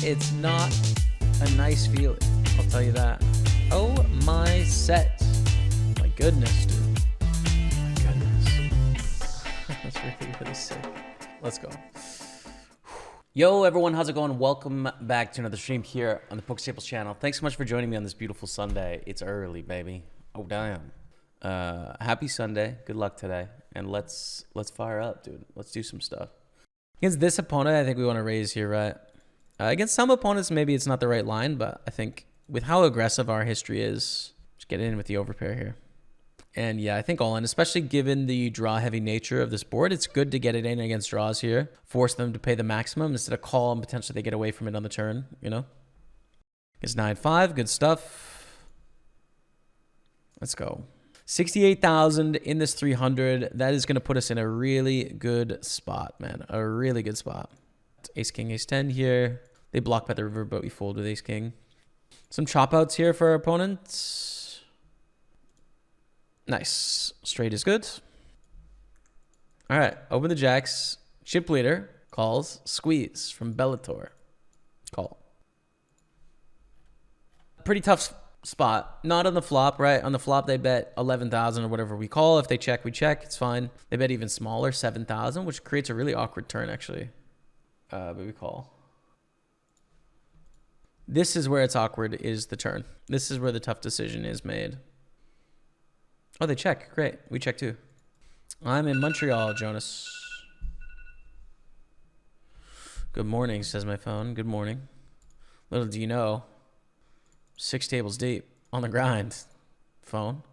It's not a nice feeling, I'll tell you that. Oh my set. My goodness, dude. My goodness. That's really, really sick. Let's go. Yo, everyone, how's it going? Welcome back to another stream here on the Pokerstaples channel. Thanks so much for joining me on this beautiful Sunday. It's early, baby. Oh, damn. Happy Sunday. Good luck today. And let's fire up, dude. Let's do some stuff. Against this opponent, I think we want to raise here, right? Against some opponents, maybe it's not the right line, but I think with how aggressive our history is, just get in with the overpair here. And yeah, I think all in, especially given the draw-heavy nature of this board, it's good to get it in against draws here. Force them to pay the maximum instead of call and potentially they get away from it on the turn, you know? It's 9-5, good stuff. Let's go. 68,000 in this 300. That is going to put us in a really good spot, man. A really good spot. Ace King, Ace 10 here. They block by the river, but we fold with Ace King. Some chop outs here for our opponents. Nice. Straight is good. All right. Open the jacks. Chip leader calls. Squeeze from Bellator. Call. Pretty tough spot. Not on the flop, right? On the flop, they bet 11,000 or whatever we call. If they check, we check. It's fine. They bet even smaller, 7,000, which creates a really awkward turn, actually. But we call. This is where it's awkward, is the turn. This is where the tough decision is made. Oh, they check. Great. We check too. I'm in Montreal, Jonas. Good morning, says my phone. Good morning. Little do you know, 6 tables deep on the grind. Phone.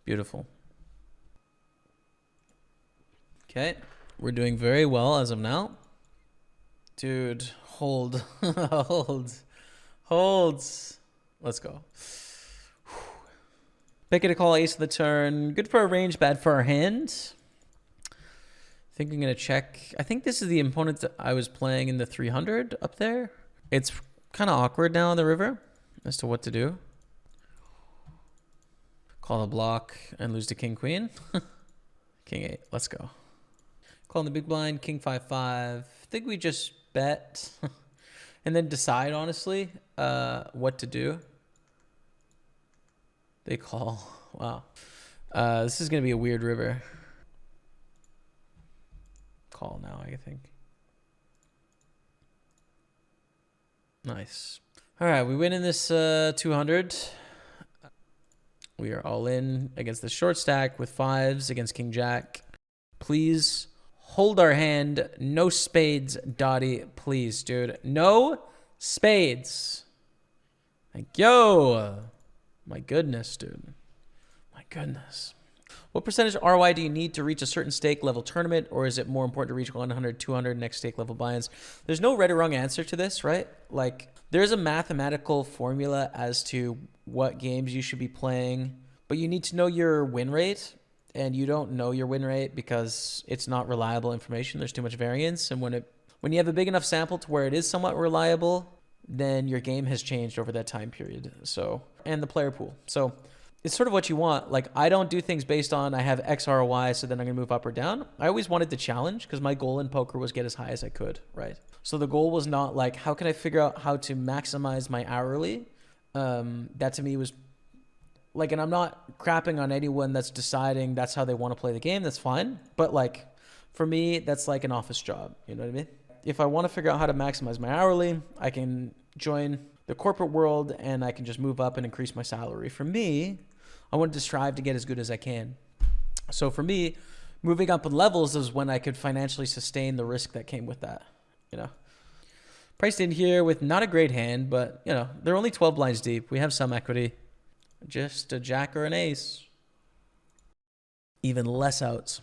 Beautiful. Okay. We're doing very well as of now. Dude, hold. Holds. Let's go. Pick it a call, ace of the turn. Good for our range, bad for our hand. I think I'm going to check. I think this is the opponent that I was playing in the 300 up there. It's kind of awkward now on the river as to what to do. Call the block and lose to King Queen. King 8. Let's go. Calling the big blind. King 5-5. I think we just bet and then decide, honestly, what to do. They call. Wow. This is going to be a weird river. Call now, I think. Nice. All right, we win in this 200. We are all in against the short stack with 5s against King Jack. Please hold our hand. No spades, Dottie. Please, dude. No spades. Thank you. My goodness, dude. My goodness. What percentage ROI do you need to reach a certain stake level tournament, or is it more important to reach 100, 200 next stake level buy-ins? There's no right or wrong answer to this, right? Like, there's a mathematical formula as to what games you should be playing, but you need to know your win rate, and you don't know your win rate because it's not reliable information. There's too much variance, and when you have a big enough sample to where it is somewhat reliable, then your game has changed over that time period. So, and the player pool. So it's sort of what you want. Like, I don't do things based on I have X ROI, so then I'm going to move up or down. I always wanted to challenge because my goal in poker was get as high as I could, right? So the goal was not like, how can I figure out how to maximize my hourly? That to me was like, and I'm not crapping on anyone that's deciding that's how they want to play the game. That's fine. But like, for me, that's like an office job. You know what I mean? If I want to figure out how to maximize my hourly, I can join the corporate world and I can just move up and increase my salary. For me, I wanted to strive to get as good as I can. So for me, moving up in levels is when I could financially sustain the risk that came with that, you know. Priced in here with not a great hand, but, you know, they're only 12 blinds deep. We have some equity. Just a jack or an ace. Even less outs.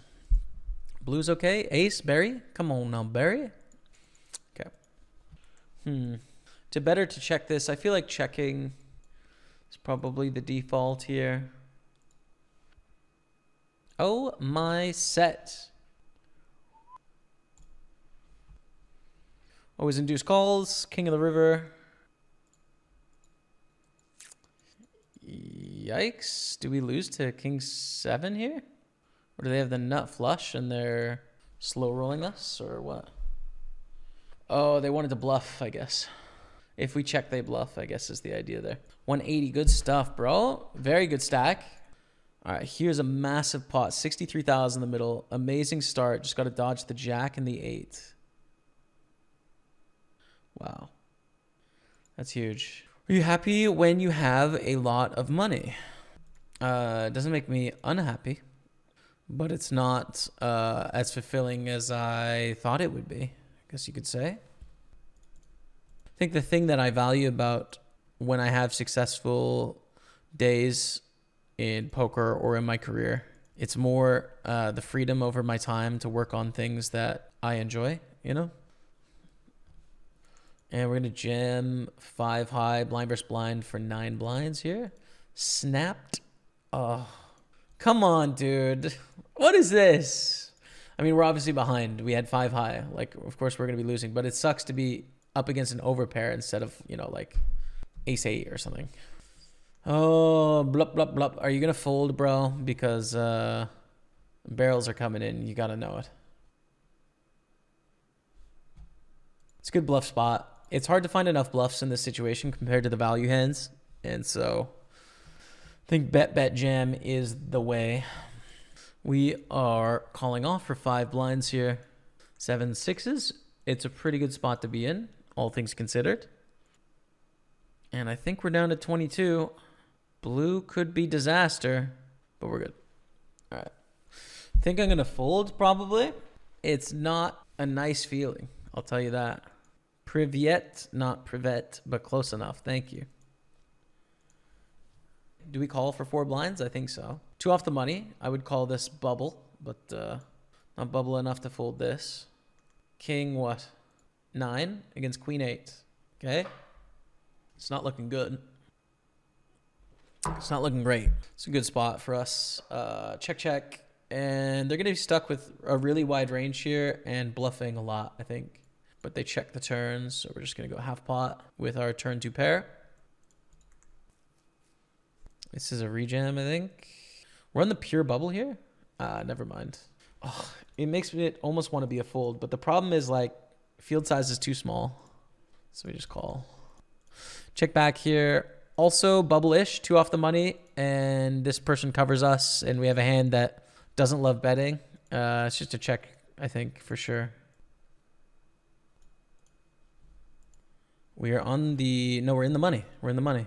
Blue's okay. Ace, Barry. Come on now, Barry. Okay. Better to check this. I feel like checking is probably the default here. Oh, my set. Always induce calls. King of the river. Yikes. Do we lose to King 7 here? Or do they have the nut flush and they're slow rolling us or what? Oh, they wanted to bluff, I guess. If we check, they bluff, I guess is the idea there. 180, good stuff, bro. Very good stack. All right, here's a massive pot. 63,000 in the middle. Amazing start. Just got to dodge the jack and the 8. Wow. That's huge. Are you happy when you have a lot of money? It doesn't make me unhappy, but it's not as fulfilling as I thought it would be, I guess you could say. I think the thing that I value about when I have successful days in poker or in my career, it's more the freedom over my time to work on things that I enjoy, you know? And we're going to jam 5 high, blind versus blind for 9 blinds here. Snapped. Oh, come on, dude. What is this? I mean, we're obviously behind. We had 5 high. Like, of course, we're going to be losing. But it sucks to be up against an overpair instead of, you know, like ace 8 or something. Oh, blup, blup, blup. Are you going to fold, bro? Because barrels are coming in. You got to know it. It's a good bluff spot. It's hard to find enough bluffs in this situation compared to the value hands. And so I think bet jam is the way. We are calling off for 5 blinds here. 7 6s. It's a pretty good spot to be in, all things considered. And I think we're down to 22. Blue could be disaster, but we're good. All right. I think I'm going to fold probably. It's not a nice feeling. I'll tell you that. Privet, not privet, but close enough. Thank you. Do we call for 4 blinds? I think so. 2 off the money. I would call this bubble, but not bubble enough to fold this. King what? 9 against queen 8. Okay. It's not looking good. It's not looking great. It's a good spot for us. Check, check. And they're going to be stuck with a really wide range here and bluffing a lot, I think. But they check the turns, so we're just going to go half pot with our turn 2 pair. This is a rejam, I think. We're on the pure bubble here. Never mind. Oh, it makes me almost want to be a fold, but the problem is like field size is too small. So we just call. Check back here. Also bubble-ish, 2 off the money, and this person covers us, and we have a hand that doesn't love betting. It's just a check, I think, for sure. We are on the... No, we're in the money. We're in the money.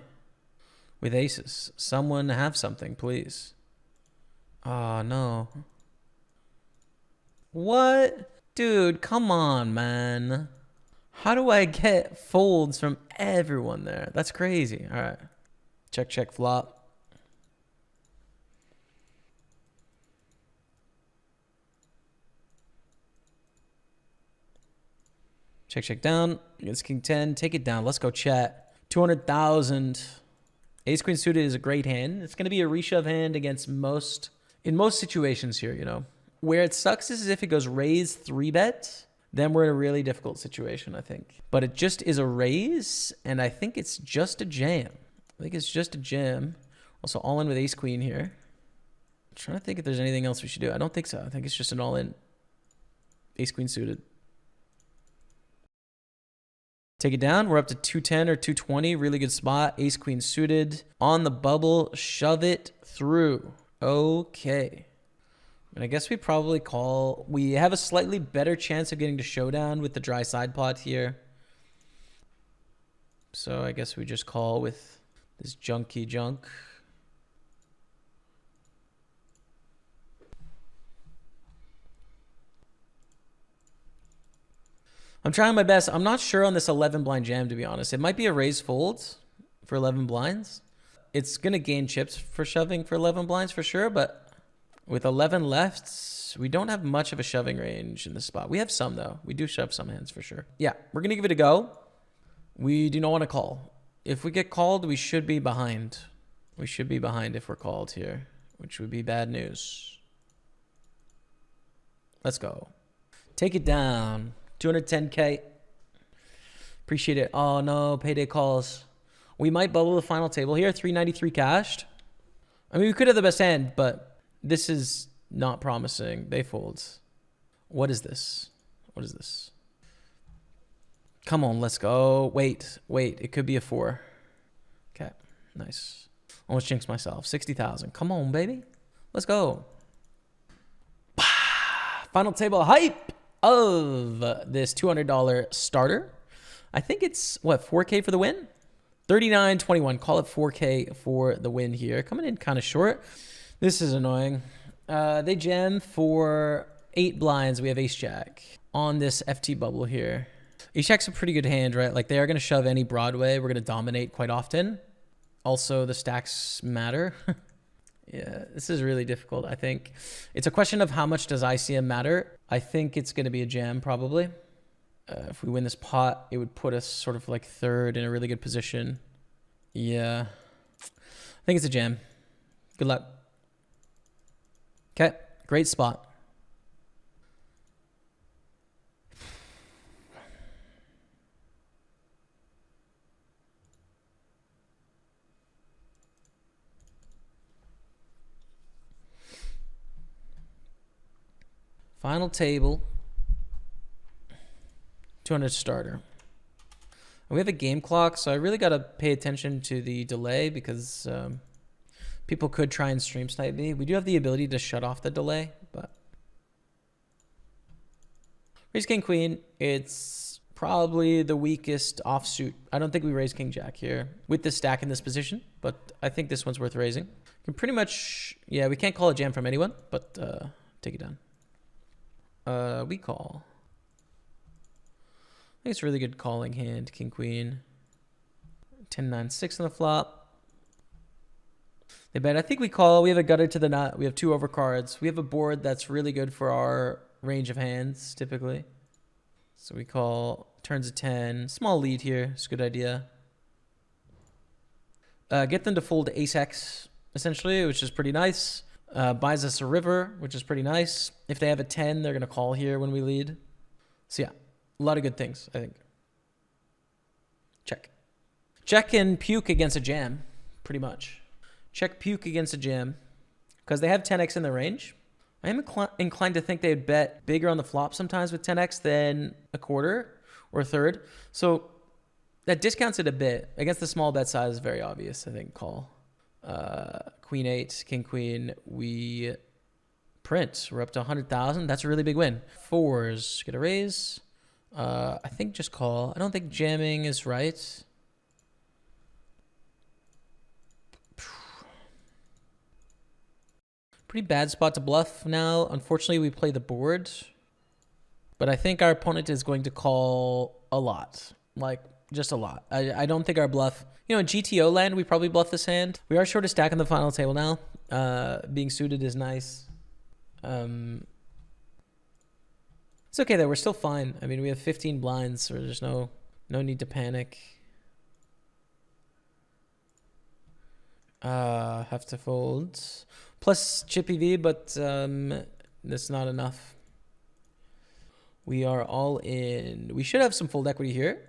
With aces. Someone have something, please. Oh, no. What? Dude, come on, man. How do I get folds from everyone there? That's crazy. All right. Check, check, flop. Check, check down. Against king 10. Take it down. Let's go chat. 200,000. Ace queen suited is a great hand. It's going to be a reshove hand against most... In most situations here, you know. Where it sucks is if it goes raise 3-bet. Then we're in a really difficult situation, I think. But it just is a raise. And I think it's just a jam. I think it's just a jam. Also all in with ace queen here. I'm trying to think if there's anything else we should do. I don't think so. I think it's just an all in. Ace queen suited. Take it down. We're up to 210 or 220. Really good spot. Ace queen suited. On the bubble. Shove it through. Okay. And I guess we probably call. We have a slightly better chance of getting to showdown with the dry side pot here. So I guess we just call with this junky junk. I'm trying my best. I'm not sure on this 11 blind jam, to be honest. It might be a raise fold for 11 blinds. It's going to gain chips for shoving for 11 blinds for sure, but with 11 left, we don't have much of a shoving range in this spot. We have some, though. We do shove some hands for sure. Yeah, we're going to give it a go. We do not want to call. If we get called, we should be behind. We should be behind if we're called here, which would be bad news. Let's go. Take it down. 210K. Appreciate it. Oh, no. Payday calls. We might bubble the final table here. 393 cashed. I mean, we could have the best hand, but this is not promising. They fold. What is this? What is this? Come on, let's go. Wait. It could be a 4. Okay, nice. Almost jinxed myself. 60,000. Come on, baby. Let's go. Final table hype of this $200 starter. I think it's, what, 4K for the win? 39.21. Call it 4K for the win here. Coming in kind of short. This is annoying. They jam for 8 blinds. We have ace-jack on this FT bubble here. Ace-jack's a pretty good hand, right? Like, they are going to shove any Broadway. We're going to dominate quite often. Also, the stacks matter. Yeah, this is really difficult, I think. It's a question of how much does ICM matter. I think it's going to be a jam, probably. If we win this pot, it would put us sort of like 3rd in a really good position. Yeah. I think it's a jam. Good luck. Okay, great spot. Final table. 200 starter. We have a game clock, so I really got to pay attention to the delay because people could try and stream snipe me. We do have the ability to shut off the delay, but... Raise king queen. It's probably the weakest offsuit. I don't think we raise king jack here with the stack in this position, but I think this one's worth raising. Can pretty much... Yeah, we can't call a jam from anyone, but take it down. We call. I think it's a really good calling hand, king queen. 10-9-6 on the flop. They bet. I think we call. We have a gutter to the nut. We have 2 overcards. We have a board that's really good for our range of hands, typically. So we call. Turns a 10. Small lead here. It's a good idea. Get them to fold ace-x, essentially, which is pretty nice. Buys us a river, which is pretty nice. If they have a 10, they're going to call here when we lead. So yeah, a lot of good things, I think. Check. Check and puke against a jam, pretty much. Check puke against a jam. Because they have 10x in the range. I am inclined to think they would bet bigger on the flop sometimes with 10x than a quarter or a third. So that discounts it a bit. Against the small bet size is very obvious, I think, call. Queen 8, king queen, we print. We're up to 100,000. That's a really big win. 4s, get a raise. I think just call. I don't think jamming is right. Pretty bad spot to bluff now. Unfortunately, we play the board. But I think our opponent is going to call a lot. Like, just a lot. I don't think our bluff... You know, in GTO land, we probably bluff this hand. We are short a stack on the final table now. Being suited is nice. It's okay, though. We're still fine. I mean, we have 15 blinds, so there's no need to panic. Have to fold. Plus chippy V, but that's not enough. We are all in. We should have some fold equity here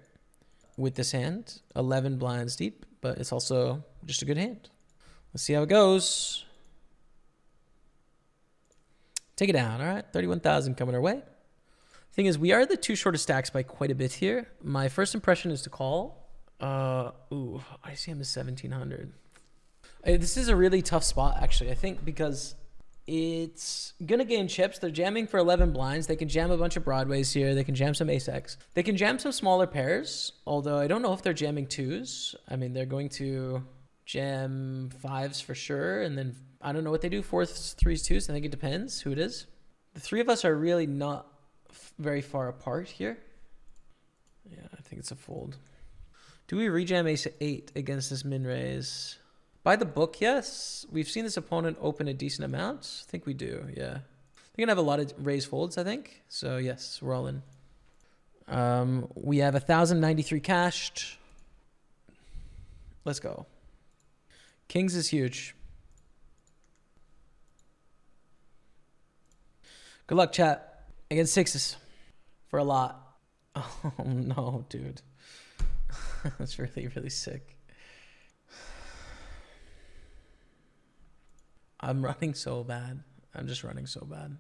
with this hand. 11 blinds deep, but it's also just a good hand. Let's see how it goes. Take it down. All right, 31,000 coming our way. Thing is, we are the 2 shortest stacks by quite a bit here. My first impression is to call. Ooh, ICM is 1,700. This is a really tough spot, actually, I think, because it's going to gain chips. They're jamming for 11 blinds. They can jam a bunch of Broadways here. They can jam some ace-x. They can jam some smaller pairs, although I don't know if they're jamming 2s. I mean, they're going to jam 5s for sure, and then I don't know what they do, 4s, 3s, 2s. I think it depends who it is. The 3 of us are really not very far apart here. Yeah, I think it's a fold. Do we rejam ace-8 against this min-raise? By the book, yes. We've seen this opponent open a decent amount. I think we do, yeah. They're going to have a lot of raise folds, I think. So, yes, we're all in. We have 1,093 cashed. Let's go. Kings is huge. Good luck, chat. Against 6s. For a lot. Oh, no, dude. That's really, really sick. I'm running so bad. I'm just running so bad.